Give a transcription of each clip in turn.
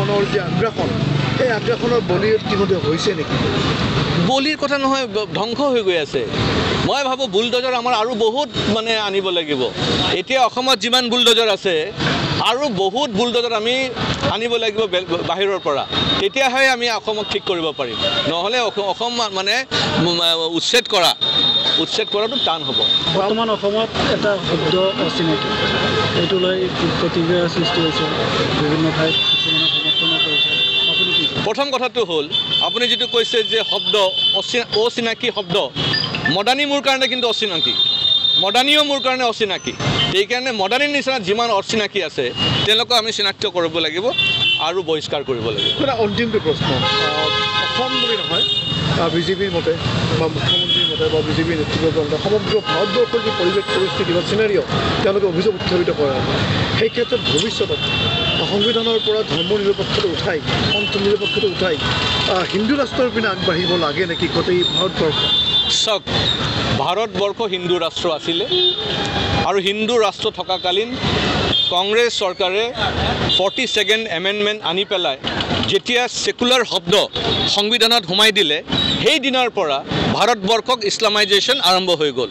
ধৰণৰ যে আগ্ৰাসন এই আগ্ৰাসনৰ বলি ইতিমধ্যে হৈছে নেকি? বলিৰ কথা নহয়, ধ্বংস হৈ গৈ আছে। মই ভাবোঁ বুলডজাৰ আমাৰ আৰু বহুত মানে আনিব লাগিব। এতিয়া অসমত যিমান বুলডজাৰ আছে আৰু বহুত বুলডজাৰ আমি আনিব লাগিব বাহিৰৰ পৰা, তেতিয়াহে আমি অসমক ঠিক কৰিব পাৰিম। নহ'লে অসম মানে উচ্ছেদ কৰাটো টান হ'ব। বৰ্তমান অসমত এটা শব্দ অচিনাকি, এইটো লৈ প্ৰতিক্ৰিয়াৰ সৃষ্টি হৈছে, বিভিন্ন ঠাইত কিছুমানে সমৰ্থনো কৰিছে। আপুনি কি কয়? প্ৰথম কথাটো হ'ল আপুনি যিটো কৈছে যে শব্দ অচিনাকি শব্দ, মডাৰ্ণী মোৰ কাৰণে কিন্তু অচিনাকি, মডাৰ্ণীও মোৰ কাৰণে অচিনাকি। সেইকাৰণে মডাৰ্ণীৰ নিচিনা যিমান অচিনাকি আছে তেওঁলোকক আমি চিনাক্ত কৰিব লাগিব আৰু বহিষ্কাৰ কৰিব লাগিব। এটা অন্তিমটো প্ৰশ্ন, অসম বুলি নহয়, বিজেপিৰ মতে বা মুখ্যমন্ত্ৰীৰ মতে বা বিজেপিৰ নেতৃত্বৰ মতে সমগ্ৰ ভাৰতবৰ্ষৰ যি পৰিৱেশ পৰিস্থিতি বা চিনাৰিঅ' তেওঁলোকে অভিযোগ উত্থাপিত কৰে। সেই ক্ষেত্ৰত ভৱিষ্যতত সংবিধানৰ পৰা ধৰ্ম নিৰপেক্ষতা উঠাই, সন্ত নিৰপেক্ষতা উঠাই হিন্দু ৰাষ্ট্ৰৰ পিনে আগবাঢ়িব লাগে নেকি গোটেই ভাৰতবৰ্ষ? চাওক, ভাৰতবৰ্ষ হিন্দু ৰাষ্ট্ৰ আছিলে আৰু হিন্দু ৰাষ্ট্ৰ থকাকালীন কংগ্ৰেছ চৰকাৰে 42nd এমেণ্ডমেণ্ট আনি পেলাই যেতিয়া ছেকুলাৰ শব্দ সংবিধানত সোমাই দিলে, সেই দিনাৰ পৰা ভাৰতবৰ্ষক ইছলামাইজেশ্যন আৰম্ভ হৈ গ'ল।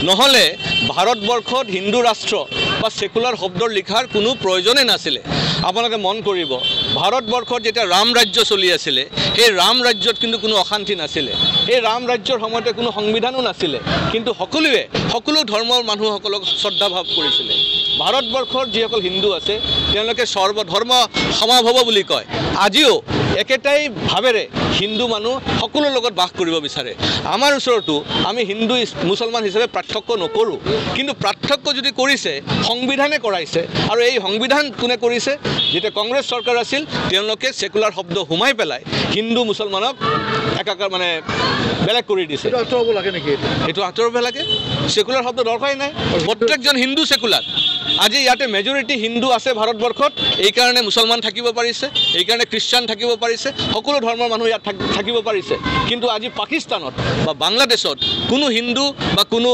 নহ'লে ভাৰতবৰ্ষত হিন্দু ৰাষ্ট্ৰ বা ছেকুলাৰ শব্দৰ লিখাৰ কোনো প্ৰয়োজনেই নাছিলে। আপোনালোকে মন কৰিব, ভাৰতবৰ্ষত যেতিয়া ৰাম ৰাজ্য চলি আছিলে, সেই ৰাম ৰাজ্যত কিন্তু কোনো অশান্তি নাছিলে। সেই ৰাম ৰাজ্যৰ সময়তে কোনো সংবিধানো নাছিলে, কিন্তু সকলো ধৰ্মৰ মানুহসকলক শ্ৰদ্ধাভাৱ কৰিছিলে। ভাৰতবৰ্ষৰ যিসকল হিন্দু আছে তেওঁলোকে সৰ্বধৰ্ম সমভাৱ বুলি কয়। আজিও একেটাই ভাৱেৰে হিন্দু মানুহ সকলোৰ লগত বাস কৰিব বিচাৰে। আমাৰ ওচৰতো আমি হিন্দু মুছলমান হিচাপে পাৰ্থক্য নকৰোঁ, কিন্তু পাৰ্থক্য যদি কৰিছে সংবিধানে কৰাইছে। আৰু এই সংবিধান কোনে কৰিছে? যেতিয়া কংগ্ৰেছ চৰকাৰ আছিল তেওঁলোকে ছেকুলাৰ শব্দ সোমাই পেলাই হিন্দু মুছলমানক একাকাৰ মানে বেলেগ কৰি দিছে। আঁতৰাব লাগে নেকি? এইটো আঁতৰাব লাগে। ছেকুলাৰ শব্দ দৰকাৰেই নাই, প্ৰত্যেকজন হিন্দু ছেকুলাৰ। আজি ইয়াতে মেজৰিটি হিন্দু আছে ভাৰতবৰ্ষত, এইকাৰণে মুছলমান থাকিব পাৰিছে, এইকাৰণে খ্ৰীষ্টান থাকিব পাৰিছে, সকলো ধৰ্মৰ মানুহ ইয়াত থাকিব পাৰিছে। কিন্তু আজি পাকিস্তানত বা বাংলাদেশত কোনো হিন্দু বা কোনো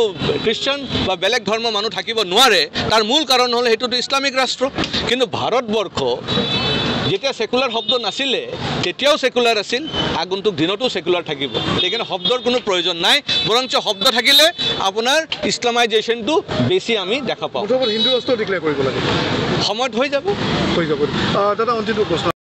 খ্ৰীষ্টান বা বেলেগ ধৰ্মৰ মানুহ থাকিব নোৱাৰে। তাৰ মূল কাৰণ হ'ল সেইটোতো ইছলামিক ৰাষ্ট্ৰ। কিন্তু ভাৰতবৰ্ষ যেতিয়া ছেকুলাৰ শব্দ নাছিলে তেতিয়াও ছেকুলাৰ আছিল, আগন্তুক দিনতো ছেকুলাৰ থাকিব। সেইকাৰণে শব্দৰ কোনো প্ৰয়োজন নাই, বৰঞ্চ শব্দ থাকিলে আপোনাৰ ইছলামাইজেশ্যনটো বেছি আমি দেখা পাওঁ। হিন্দু ৰাষ্ট্ৰ ডিক্লেয়াৰ কৰিব লাগে, সময়ত হৈ যাব। দাদা অন্তিমটো প্ৰশ্ন।